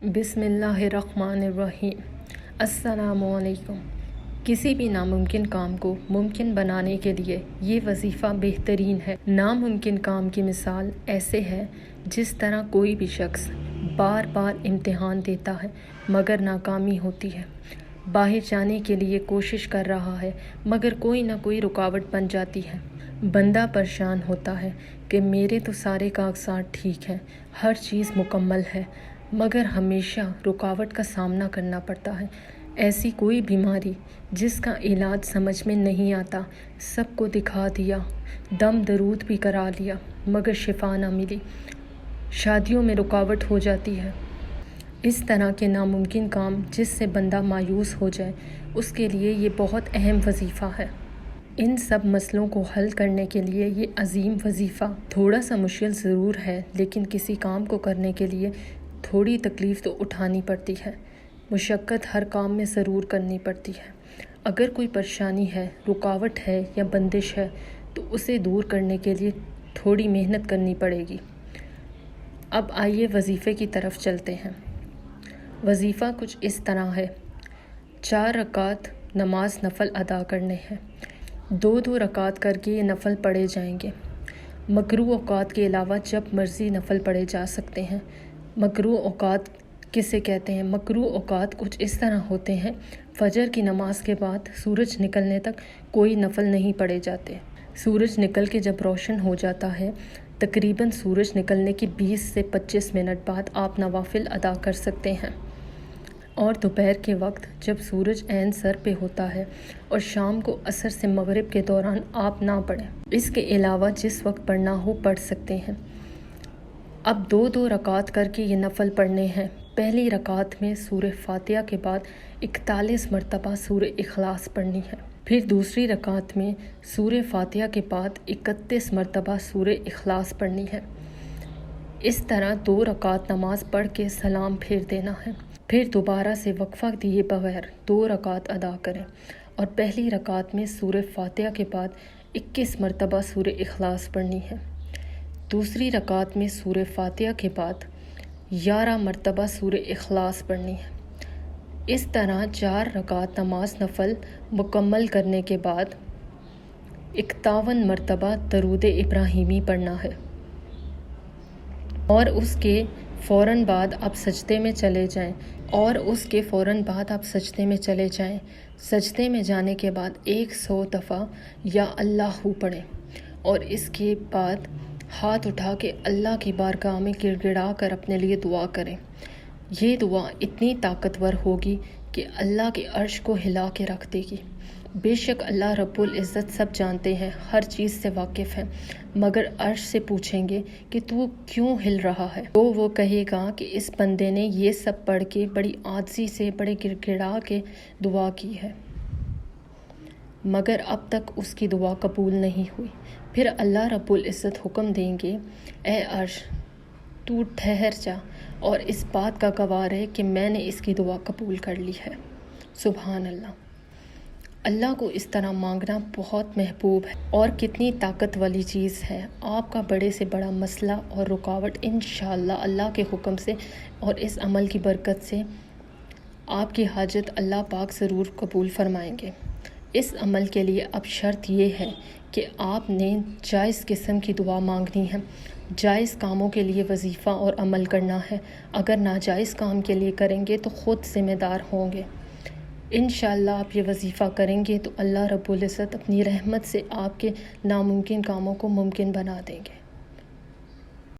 بسم اللہ الرحمن الرحیم۔ السلام علیکم۔ کسی بھی ناممکن کام کو ممکن بنانے کے لیے یہ وظیفہ بہترین ہے۔ ناممکن کام کی مثال ایسے ہے جس طرح کوئی بھی شخص بار بار امتحان دیتا ہے مگر ناکامی ہوتی ہے، باہر جانے کے لیے کوشش کر رہا ہے مگر کوئی نہ کوئی رکاوٹ بن جاتی ہے۔ بندہ پریشان ہوتا ہے کہ میرے تو سارے کاغذات ٹھیک ہیں، ہر چیز مکمل ہے، مگر ہمیشہ رکاوٹ کا سامنا کرنا پڑتا ہے۔ ایسی کوئی بیماری جس کا علاج سمجھ میں نہیں آتا، سب کو دکھا دیا، دم درود بھی کرا لیا مگر شفا نہ ملی۔ شادیوں میں رکاوٹ ہو جاتی ہے۔ اس طرح کے ناممکن کام جس سے بندہ مایوس ہو جائے، اس کے لیے یہ بہت اہم وظیفہ ہے۔ ان سب مسئلوں کو حل کرنے کے لیے یہ عظیم وظیفہ تھوڑا سا مشکل ضرور ہے، لیکن کسی کام کو کرنے کے لیے تھوڑی تکلیف تو اٹھانی پڑتی ہے۔ مشقت ہر کام میں ضرور کرنی پڑتی ہے۔ اگر کوئی پریشانی ہے، رکاوٹ ہے یا بندش ہے تو اسے دور کرنے کے لیے تھوڑی محنت کرنی پڑے گی۔ اب آئیے وظیفے کی طرف چلتے ہیں۔ وظیفہ کچھ اس طرح ہے: 4 رکعت نماز نفل ادا کرنے ہیں۔ 2 رکعت کر کے یہ نفل پڑھے جائیں گے۔ مکروہ اوقات کے علاوہ جب مرضی نفل پڑھے جا سکتے ہیں۔ مکروہ اوقات کسے کہتے ہیں؟ مکروہ اوقات کچھ اس طرح ہوتے ہیں: فجر کی نماز کے بعد سورج نکلنے تک کوئی نفل نہیں پڑھے جاتے۔ سورج نکل کے جب روشن ہو جاتا ہے، تقریباً سورج نکلنے کے 20 سے 25 منٹ بعد آپ نوافل ادا کر سکتے ہیں۔ اور دوپہر کے وقت جب سورج عین سر پہ ہوتا ہے اور شام کو عصر سے مغرب کے دوران آپ نہ پڑھیں۔ اس کے علاوہ جس وقت پڑھنا ہو پڑھ سکتے ہیں۔ اب 2 رکعت کر کے یہ نفل پڑھنے ہیں۔ پہلی رکعت میں سورہ فاتحہ کے بعد 41 مرتبہ سورہ اخلاص پڑھنی ہے۔ پھر دوسری رکعت میں سورہ فاتحہ کے بعد 31 مرتبہ سورہ اخلاص پڑھنی ہے۔ اس طرح 2 رکعت نماز پڑھ کے سلام پھیر دینا ہے۔ پھر دوبارہ سے وقفہ دیے بغیر 2 رکعت ادا کریں اور پہلی رکعت میں سورہ فاتحہ کے بعد 21 مرتبہ سورہ اخلاص پڑھنی ہے۔ دوسری رکعت میں سورہ فاتحہ کے بعد 11 مرتبہ سورہ اخلاص پڑھنی ہے۔ اس طرح 4 رکعت نماز نفل مکمل کرنے کے بعد 51 مرتبہ درود ابراہیمی پڑھنا ہے، اور اس کے فوراً بعد آپ سجدے میں چلے جائیں۔ سجدے میں جانے کے بعد 100 دفعہ یا اللہ پڑھیں اور اس کے بعد ہاتھ اٹھا کے اللہ کی بارگاہ میں گڑ گڑا کر اپنے لیے دعا کریں۔ یہ دعا اتنی طاقتور ہوگی کہ اللہ کے عرش کو ہلا کے رکھ دے گی۔ بے شک اللہ رب العزت سب جانتے ہیں، ہر چیز سے واقف ہیں، مگر عرش سے پوچھیں گے کہ تو کیوں ہل رہا ہے، تو وہ کہے گا کہ اس بندے نے یہ سب پڑھ کے بڑی عاجزی سے، بڑے گڑ گڑا کے دعا کی ہے، مگر اب تک اس کی دعا قبول نہیں ہوئی۔ پھر اللہ رب العزت حکم دیں گے: اے عرش، تو ٹھہر جا اور اس بات کا گواہ رہے کہ میں نے اس کی دعا قبول کر لی ہے۔ سبحان اللہ۔ اللہ کو اس طرح مانگنا بہت محبوب ہے اور کتنی طاقت والی چیز ہے۔ آپ کا بڑے سے بڑا مسئلہ اور رکاوٹ انشاءاللہ اللہ کے حکم سے اور اس عمل کی برکت سے آپ کی حاجت اللہ پاک ضرور قبول فرمائیں گے۔ اس عمل کے لیے اب شرط یہ ہے کہ آپ نے جائز قسم کی دعا مانگنی ہے، جائز کاموں کے لیے وظیفہ اور عمل کرنا ہے۔ اگر ناجائز کام کے لیے کریں گے تو خود ذمہ دار ہوں گے۔ انشاءاللہ آپ یہ وظیفہ کریں گے تو اللہ رب العزت اپنی رحمت سے آپ کے ناممکن کاموں کو ممکن بنا دیں گے۔